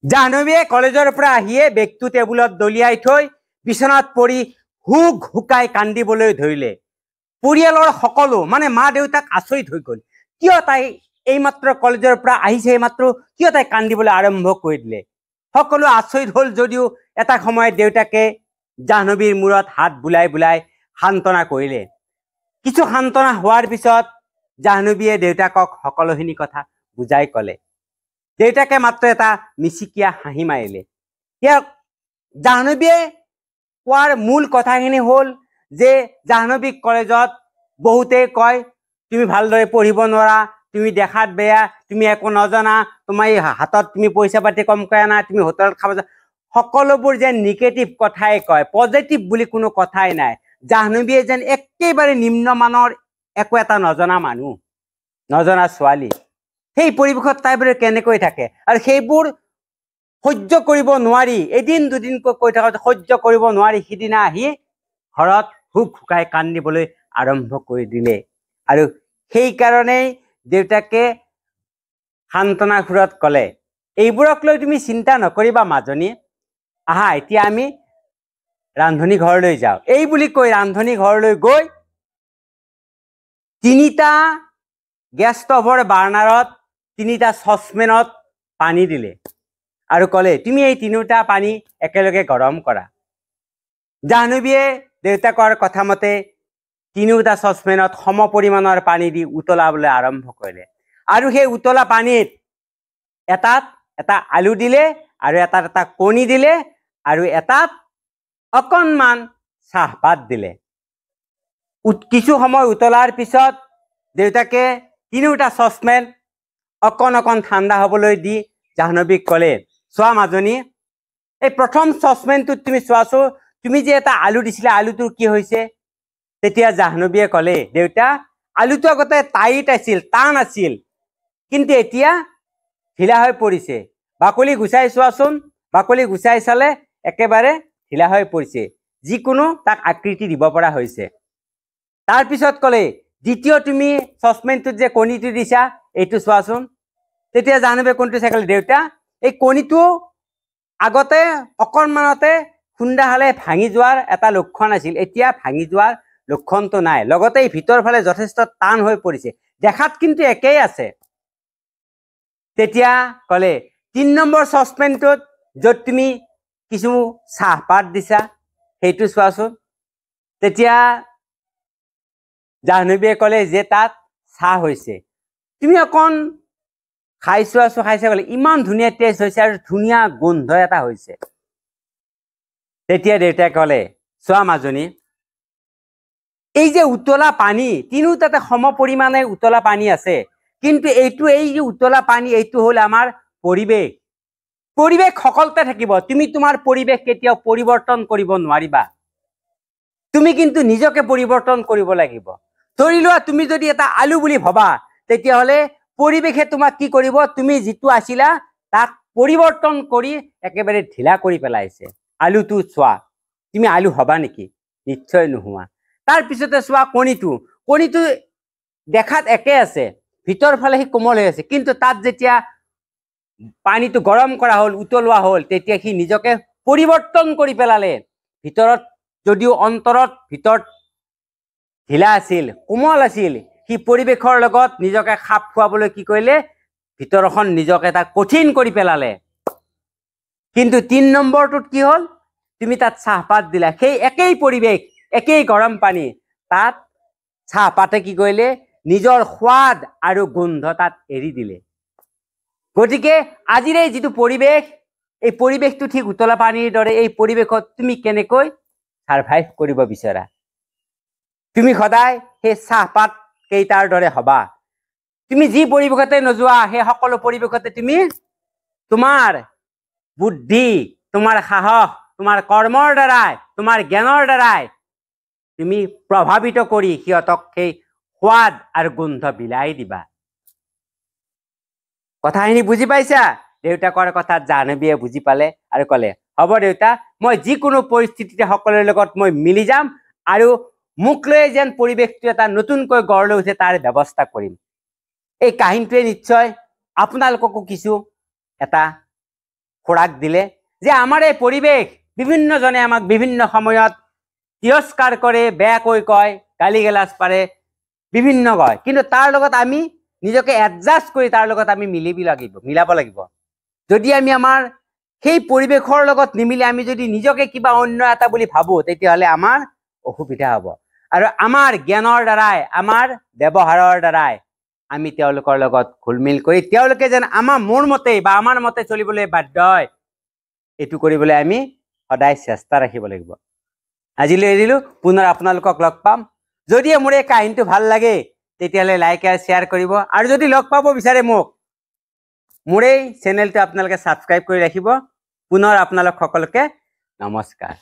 জাহ্নৱীয়ে কলেজৰ পৰা আহিয়ে বেগটো টেবুলত দলিয়াই থৈ বিছনাত পৰি হুক হুকাই কান্দিবলৈ ধৰিলে। পৰিয়ালৰ সকলো মানে মা দেউতাক আচৰিত হৈ গ'ল। কিয় তাই এইমাত্ৰ কলেজৰ পৰা আহিছে, এইমাত্ৰ কিয় তাই কান্দিবলৈ আৰম্ভ কৰি দিলে? সকলো আচৰিত হ'ল যদিও এটা সময়ত দেউতাকে জাহ্নৱীৰ মূৰত হাত বুলাই বুলাই সান্তনা কৰিলে। কিছু সান্তনা হোৱাৰ পিছত জাহ্নৱীয়ে দেউতাকক সকলোখিনি কথা বুজাই ক'লে। দেউতাকে মাত্ৰ এটা মিচিকিয়া হাঁহি মাৰিলে। ইয়াক জাহ্নৱীয়ে কোৱাৰ মূল কথাখিনি হ'ল যে জাহ্নৱীক কলেজত বহুতেই কয় তুমি ভালদৰে পঢ়িব নোৱাৰা, তুমি দেখাত বেয়া, তুমি একো নজনা, তোমাৰ হাতত তুমি পইচা পাতি কমকৈ আনা, তুমি হোটেলত খাব যোৱা, সকলোবোৰ যেন নিগেটিভ কথাই কয়, পজিটিভ বুলি কোনো কথাই নাই। জাহ্নৱীয়ে যেন একেবাৰে নিম্নমানৰ একো এটা নজনা মানুহ, নজনা ছোৱালী। সেই পৰিৱেশত তাই বোলে কেনেকৈ থাকে? আৰু সেইবোৰ সহ্য কৰিব নোৱাৰি, এদিন দুদিনকৈ কৈ থকা সহ্য কৰিব নোৱাৰি সিদিনা আহি ঘৰত হুক হুকাই কান্দিবলৈ আৰম্ভ কৰি দিলে। আৰু সেইকাৰণেই দেউতাকে সান্তনা সুৰত ক'লে, এইবোৰক লৈ তুমি চিন্তা নকৰিবা মাজনী, আহা এতিয়া আমি ৰান্ধনী ঘৰলৈ যাওঁ। এই বুলি কৈ ৰান্ধনী ঘৰলৈ গৈ 3টা গেছ ষ্টভৰ বাৰ্ণাৰত 3টা চচপেনত পানী দিলে আৰু ক'লে তুমি এই 3টা পানী একেলগে গৰম কৰা। জাহ্নৱীয়ে দেউতাকৰ কথা মতে 3টা চচপেনত সম পৰিমাণৰ পানী দি উতলাবলৈ আৰম্ভ কৰিলে। আৰু সেই উতলা পানীত এটাত এটা আলু দিলে আৰু এটাত এটা কণী দিলে আৰু এটাত অকণমান চাহপাত দিলে। কিছু সময় উতলাৰ পিছত দেউতাকে 3টা চচপেন অকণ অকণ ঠাণ্ডা হ'বলৈ দি জাহ্নৱীক ক'লে, চোৱা মাজনী, এই প্ৰথম চচপেনটোত তুমি চোৱাচোন, তুমি যে এটা আলু দিছিলা, আলুটোৰ কি হৈছে? তেতিয়া জাহ্নৱীয়ে ক'লে, দেউতা আলুটো আগতে টাইট আছিল, টান আছিল, কিন্তু এতিয়া ঢিলা হৈ পৰিছে। বাকলি গুচাই চোৱাচোন, বাকলি গুচাই চালে একেবাৰে ঢিলা হৈ পৰিছে, যিকোনো তাক আকৃতি দিব পৰা হৈছে। তাৰপিছত ক'লে, দ্বিতীয় তুমি চচপেনটোত যে কণীটো দিছা এইটো চোৱাচোন। তেতিয়া জাহ্নৱীয়ে কোনটো চাই ক'লে, দেউতা এই কণীটো আগতে অকণমানতে খুন্দা হ'লে ভাঙি যোৱাৰ এটা লক্ষণ আছিল, এতিয়া ভাঙি যোৱাৰ লক্ষণটো নাই, লগতে এই ভিতৰ ফালে যথেষ্ট টান হৈ পৰিছে, দেখাত কিন্তু একেই আছে। তেতিয়া ক'লে 3 নম্বৰ চচপেনটোত য'ত তুমি কিছু চাহপাত দিছা সেইটো চোৱাচোন। তেতিয়া জাহ্নৱীয়ে ক'লে যে তাত চাহ হৈছে, তুমি অকণ খাই চোৱাচোন। খাইছে ক'লে ইমান ধুনীয়া টেষ্ট হৈছে আৰু ধুনীয়া গোন্ধ এটা হৈছে। তেতিয়া দেউতাই ক'লে, চোৱা মাজনী, এই যে উতলা পানী 3টাতে সম পৰিমাণে উতলা পানী আছে, কিন্তু এইটো এই যে উতলা পানী এইটো হ'ল আমাৰ পৰিৱেশ। পৰিৱেশ সকলোতে থাকিব, তুমি তোমাৰ পৰিৱেশ কেতিয়াও পৰিৱৰ্তন কৰিব নোৱাৰিবা। তুমি কিন্তু নিজকে পৰিৱৰ্তন কৰিব লাগিব। ধৰি লোৱা তুমি যদি এটা আলু বুলি ভাবা, তেতিয়াহ'লে পৰিৱেশে তোমাক কি কৰিব? তুমি যিটো আছিলা তাক পৰিৱৰ্তন কৰি একেবাৰে ঢিলা কৰি পেলাইছে। আলুটো চোৱা, তুমি আলু হবা নেকি? নিশ্চয় নোহোৱা। তাৰপিছতে চোৱা কণীটো, কণীটো দেখাত একে আছে, ভিতৰ ফালে সি কোমল হৈ আছে, কিন্তু তাত যেতিয়া পানীটো গৰম কৰা হ'ল, উতলোৱা হ'ল, তেতিয়া সি নিজকে পৰিৱৰ্তন কৰি পেলালে। ভিতৰত যদিও অন্তৰত ভিতৰত ঢিলা আছিল, কোমল আছিল, সি পৰিৱেশৰ লগত নিজকে খাপ খুৱাবলৈ কি কৰিলে? ভিতৰখন নিজকে এটা কঠিন কৰি পেলালে। কিন্তু 3 নম্বৰটোত কি হ'ল? তুমি তাত চাহপাত দিলা, সেই একেই পৰিৱেশ, একেই গৰম পানী, তাত চাহপাতে কি কৰিলে? নিজৰ সোৱাদ আৰু গোন্ধ তাত এৰি দিলে। গতিকে আজিৰ এই যিটো পৰিৱেশ, এই পৰিৱেশটো ঠিক উতলা পানীৰ দৰে। এই পৰিৱেশত তুমি কেনেকৈ সাৰ্ভাইভ কৰিব বিচৰা? তুমি সদায় সেই চাহপাত কেইটাৰ দৰে হবা। তুমি যি পৰিৱেশতে নোযোৱা, সেই সকলো পৰিৱেশতে তুমি তোমাৰ বুদ্ধি, তোমাৰ সাহস, তোমাৰ কৰ্মৰ দ্বাৰাই, তোমাৰ জ্ঞানৰ দ্বাৰাই তুমি প্ৰভাৱিত কৰি সিহঁতক সেই সোৱাদ আৰু গোন্ধ বিলাই দিবা। কথাখিনি বুজি পাইছা? দেউতাকৰ কথাত জাহ্নৱীয়ে বুজি পালে আৰু ক'লে, হ'ব দেউতা, মই যিকোনো পৰিস্থিতিতে সকলোৰে লগত মই মিলি যাম আৰু মোক লৈ যেন পৰিৱেশটো এটা নতুনকৈ গঢ় লৈ উঠে তাৰ ব্যৱস্থা কৰিম। এই কাহিনীটোৱে নিশ্চয় আপোনালোককো কিছু এটা খোৰাক দিলে যে আমাৰ এই পৰিৱেশ বিভিন্নজনে আমাক বিভিন্ন সময়ত তিৰস্কাৰ কৰে, বেয়াকৈ কয়, গালি গালাজ পাৰে, বিভিন্ন কয়, কিন্তু তাৰ লগত আমি নিজকে এডজাষ্ট কৰি তাৰ লগত আমি মিলাব লাগিব। যদি আমি আমাৰ সেই পৰিৱেশৰ লগত নিমিলে আমি যদি নিজকে কিবা অন্য এটা বুলি ভাবো, তেতিয়াহ'লে আমাৰ অসুবিধা হ'ব। আৰু আমাৰ জ্ঞানৰ দ্বাৰাই, আমাৰ ব্যৱহাৰৰ দ্বাৰাই আমি তেওঁলোকৰ লগত ঘুলমিল কৰি তেওঁলোকে যেন মোৰ মতে বা আমাৰ মতে চলিবলৈ বাধ্য হয়, এইটো কৰিবলৈ আমি সদায় চেষ্টা ৰাখিব লাগিব। আজিলৈ এৰিলো, পুনৰ আপোনালোকক লগ পাম। যদি মোৰ এই কাহিনীটো ভাল লাগে তেতিয়াহ'লে লাইক আৰু শ্বেয়াৰ কৰিব, আৰু যদি লগ পাব বিচাৰে মোৰ এই চেনেলটো আপোনালোকে ছাবস্ক্ৰাইব কৰি ৰাখিব। পুনৰ আপোনালোক সকলোকে নমস্কাৰ।